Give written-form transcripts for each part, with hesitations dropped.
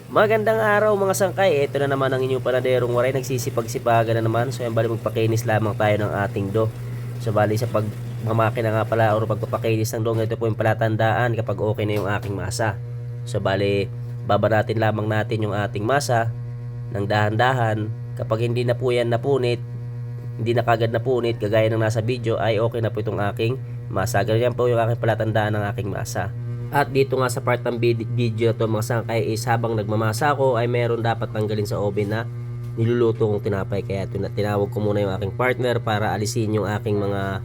Magandang araw mga sangkay, ito na naman ang inyong panaderong waray, nagsisipag-sipagan na naman. So yan bali magpakinis lamang tayo ng ating do. So bali sa pagmamakina nga pala o pagpapakinis ng do, ito po yung palatandaan kapag okay na yung aking masa. So bali babaratin lamang natin yung ating masa ng dahan-dahan. Kapag hindi na po yan napunit, hindi na kagad napunit kagaya ng nasa video, ay okay na po itong aking masa. Ganyan po yung aking palatandaan ng aking masa. At dito nga sa part ng video to mga sangkay is habang nagmamasa ako ay meron dapat tanggalin sa oven na niluluto kong tinapay. Kaya tinawag ko muna yung aking partner para alisin yung aking mga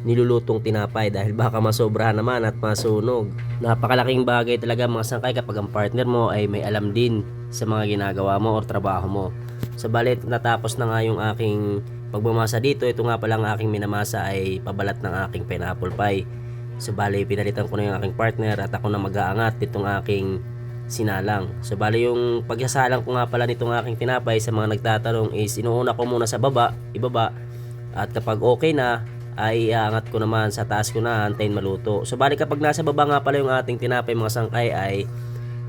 nilulutong tinapay dahil baka masobra naman at masunog. Napakalaking bagay talaga mga sangkay kapag ang partner mo ay may alam din sa mga ginagawa mo o trabaho mo. Sa balit natapos na nga yung aking pagmamasa dito. Ito nga palang aking minamasa ay pabalat ng aking pineapple pie. So bali pinalitan ko na yung aking partner at ako na mag-aangat nitong aking sinalang. So bali yung pagsasalang ko nga pala nitong aking tinapay sa mga nagtatanong is inuuna ko muna sa ibaba, at kapag okay na ay iaangat ko naman sa taas ko na, antayin maluto. So bali kapag nasa baba nga pala yung ating tinapay mga sangkay ay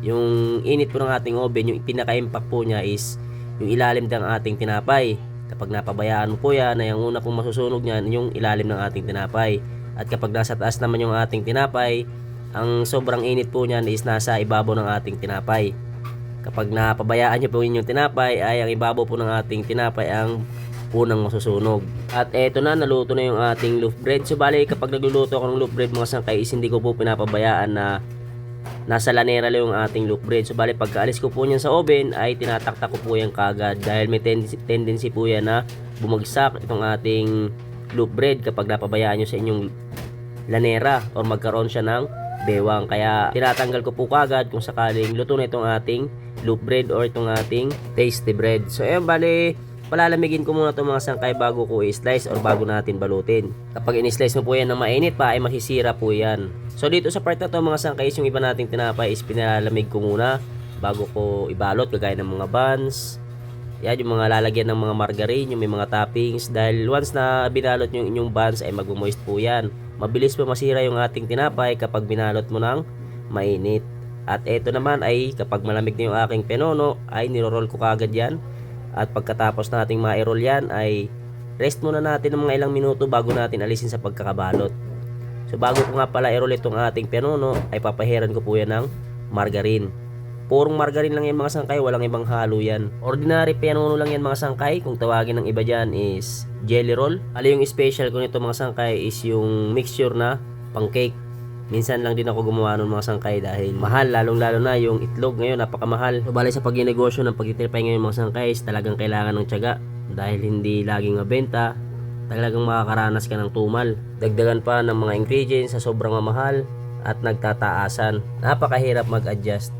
yung init po ng ating oven, yung pinaka-impact po niya is yung ilalim ng ating tinapay. Kapag napabayaan mo po yan ay ang una pong masusunog niyan yung ilalim ng ating tinapay. At kapag nasa taas naman yung ating tinapay, ang sobrang init po niyan is nasa ibabaw ng ating tinapay. Kapag napabayaan nyo po yung tinapay ay ang ibabaw po ng ating tinapay ang unang masusunog. At eto na, naluto na yung ating loaf bread. So bali kapag nagluluto ako ng loaf bread mga sangkay is hindi ko po pinapabayaan na nasa lanera lang yung ating loaf bread. So bali pagkaalis ko po niyan sa oven ay tinataktak ko po yan kagad dahil may tendency po yan na bumagsak itong ating loaf bread kapag napabayaan nyo sa inyong lanera or magkaroon siya ng bewang. Kaya tinatanggal ko po kagad kung sakaling luto na itong ating loaf bread or itong ating tasty bread. So ayun, bali palalamigin ko muna itong mga sangkay bago ko i-slice or bago natin balutin. Kapag in-slice mo po yan ng mainit pa ay masisira po yan. So dito sa part na to mga sangkay, yung iba nating tinapay is pinalamig ko muna bago ko ibalot kagaya ng mga buns. Yan yung mga lalagyan ng mga margarine, yung may mga toppings. Dahil once na binalot yung inyong buns ay magmo-moist po yan. Mabilis po masira yung ating tinapay kapag binalot mo ng mainit. At eto naman ay kapag malamig na yung aking penono ay niroroll ko kagad yan. At pagkatapos nating ma-roll yan ay rest muna natin ng mga ilang minuto bago natin alisin sa pagkakabalot. So bago ko nga pala i-roll itong ating penono ay papahiran ko po yan ng margarine. Purong margarine lang yan mga sangkay, walang ibang halo yan. Ordinary pianono lang yan mga sangkay, kung tawagin ng iba dyan is jelly roll. Yung special ko nito mga sangkay is yung mixture na pancake. Minsan lang din ako gumawa ng mga sangkay dahil mahal, lalong lalo na yung itlog ngayon napakamahal. So bali sa pagninegosyo ng pagtitripay ngayon mga sangkay is talagang kailangan ng tiyaga. Dahil hindi laging mabenta, talagang makakaranas ka ng tumal. Dagdagan pa ng mga ingredients sa sobrang mamahal at nagtataasan. Napakahirap mag-adjust.